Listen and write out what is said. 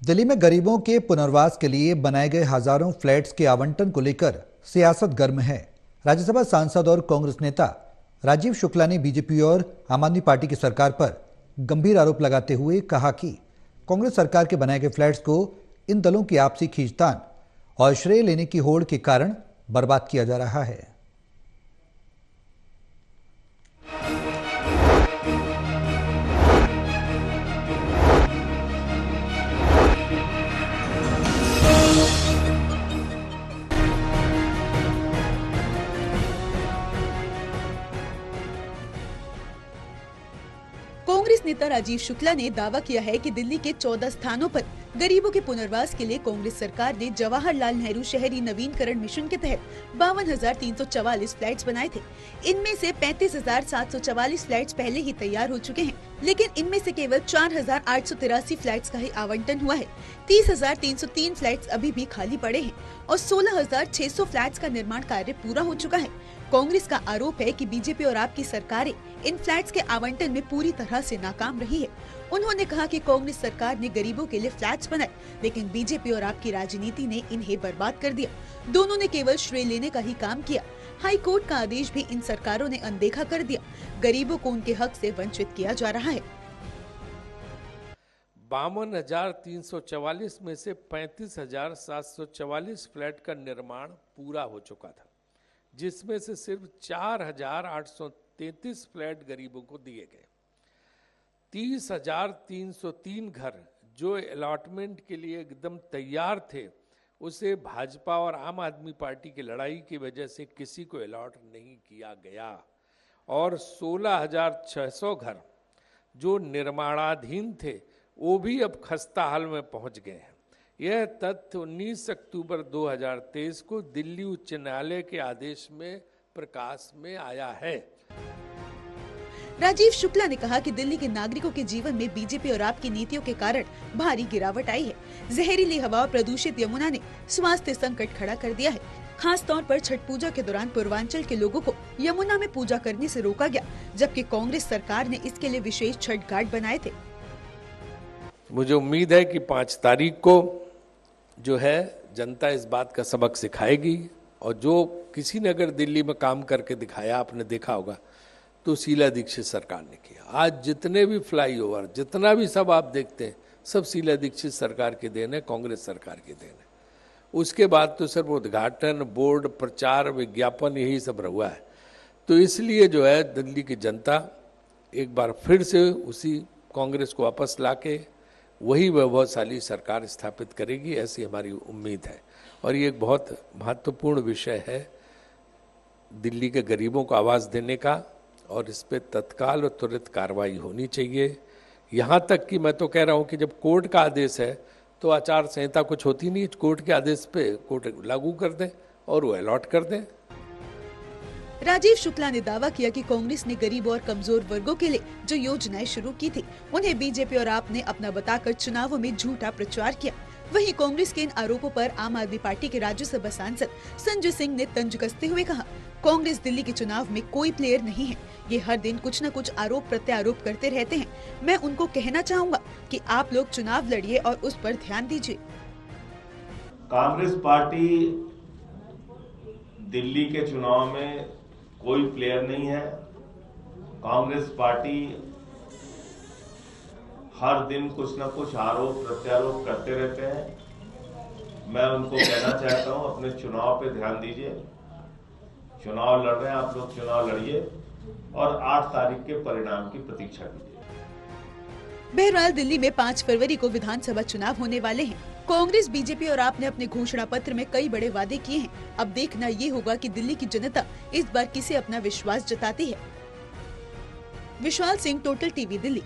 दिल्ली में गरीबों के पुनर्वास के लिए बनाए गए हजारों फ्लैट्स के आवंटन को लेकर सियासत गर्म है। राज्यसभा सांसद और कांग्रेस नेता राजीव शुक्ला ने बीजेपी और आम आदमी पार्टी की सरकार पर गंभीर आरोप लगाते हुए कहा कि कांग्रेस सरकार के बनाए गए फ्लैट्स को इन दलों की आपसी खींचतान और श्रेय लेने की होड़ के कारण बर्बाद किया जा रहा है। कांग्रेस नेता राजीव शुक्ला ने दावा किया है कि दिल्ली के 14 स्थानों पर गरीबों के पुनर्वास के लिए कांग्रेस सरकार ने जवाहरलाल नेहरू शहरी नवीनकरण मिशन के तहत 52,344 फ्लैट्स बनाए थे। इनमें से 35,744 फ्लैट्स पहले ही तैयार हो चुके हैं, लेकिन इनमें से केवल 4,883 फ्लैट्स का ही आवंटन हुआ है। 30,303 फ्लैट्स अभी भी खाली पड़े हैं और 16,600 फ्लैट्स का निर्माण कार्य पूरा हो चुका है। कांग्रेस का आरोप है कि बीजेपी और आपकी सरकारें इन फ्लैट्स के आवंटन में पूरी तरह से नाकाम रही है। उन्होंने कहा कि कांग्रेस सरकार ने गरीबों के लिए फ्लैट्स बनाए, लेकिन बीजेपी और आपकी राजनीति ने इन्हें बर्बाद कर दिया। दोनों ने केवल श्रेय लेने का ही काम किया। हाई कोर्ट का आदेश भी इन सरकारों ने अनदेखा कर दिया। गरीबों को उनके हक से वंचित किया जा रहा है। 52,344 में से 35,744 फ्लैट का निर्माण पूरा हो चुका था, जिसमें से सिर्फ 4,833 फ्लैट गरीबों को दिए गए। 30,303 घर जो अलॉटमेंट के लिए एकदम तैयार थे, उसे भाजपा और आम आदमी पार्टी की लड़ाई की वजह से किसी को अलॉट नहीं किया गया। और 16,600 घर जो निर्माणाधीन थे, वो भी अब खस्ता हाल में पहुंच गए हैं। यह तथ्य 19 अक्टूबर 2023 को दिल्ली उच्च न्यायालय के आदेश में प्रकाश में आया है। राजीव शुक्ला ने कहा कि दिल्ली के नागरिकों के जीवन में बीजेपी और आपकी नीतियों के कारण भारी गिरावट आई है। जहरीली हवा और प्रदूषित यमुना ने स्वास्थ्य संकट खड़ा कर दिया है। खास तौर पर छठ पूजा के दौरान पूर्वांचल के लोगों को यमुना में पूजा करने से रोका गया, जबकि कांग्रेस सरकार ने इसके लिए विशेष छठ घाट बनाए थे। मुझे उम्मीद है कि 5 तारीख को जो है जनता इस बात का सबक सिखाएगी, और जो किसी ने अगर दिल्ली में काम करके दिखाया, आपने देखा होगा, तो शीला दीक्षित सरकार ने किया। आज जितने भी फ्लाईओवर, जितना भी सब आप देखते हैं, सब शीला दीक्षित सरकार की देन है, कांग्रेस सरकार की देन है। उसके बाद तो सिर्फ उद्घाटन, बोर्ड, प्रचार, विज्ञापन, यही सब रहा है। तो इसलिए जो है दिल्ली की जनता एक बार फिर से उसी कांग्रेस को वापस लाके वही वैभवशाली सरकार स्थापित करेगी, ऐसी हमारी उम्मीद है। और ये एक बहुत महत्वपूर्ण विषय है दिल्ली के गरीबों को आवाज़ देने का, और इस पे तत्काल और त्वरित कार्रवाई होनी चाहिए। यहाँ तक कि मैं तो कह रहा हूँ कि जब कोर्ट का आदेश है तो आचार संहिता कुछ होती नहीं, कोर्ट के आदेश पे कोर्ट लागू कर दें और वो अलॉट कर दें। राजीव शुक्ला ने दावा किया कि कांग्रेस ने गरीबों और कमजोर वर्गों के लिए जो योजनाएं शुरू की थी, उन्हें बीजेपी और आप ने अपना बताकर चुनावों में झूठा प्रचार किया। वहीं कांग्रेस के इन आरोपों पर आम आदमी पार्टी के राज्यसभा सांसद संजय सिंह ने तंज कसते हुए कहा, कांग्रेस दिल्ली के चुनाव में कोई प्लेयर नहीं है। ये हर दिन कुछ न कुछ आरोप प्रत्यारोप करते रहते हैं। मैं उनको कहना चाहूँगा कि आप लोग चुनाव लड़िए और उस पर ध्यान दीजिए। कांग्रेस पार्टी दिल्ली के चुनाव में कोई प्लेयर नहीं है। कांग्रेस पार्टी हर दिन कुछ न कुछ आरोप प्रत्यारोप करते रहते हैं। मैं उनको कहना चाहता हूं, अपने चुनाव पे ध्यान दीजिए। चुनाव लड़ रहे हैं आप लोग, चुनाव लड़िए और 8 तारीख के परिणाम की प्रतीक्षा कीजिए। बहरहाल दिल्ली में 5 फरवरी को विधानसभा चुनाव होने वाले हैं। कांग्रेस, बीजेपी और आपने अपने घोषणा पत्र में कई बड़े वादे किए हैं। अब देखना ये होगा कि दिल्ली की जनता इस बार किसे अपना विश्वास जताती है। Vishal Singh, total TV, Delhi.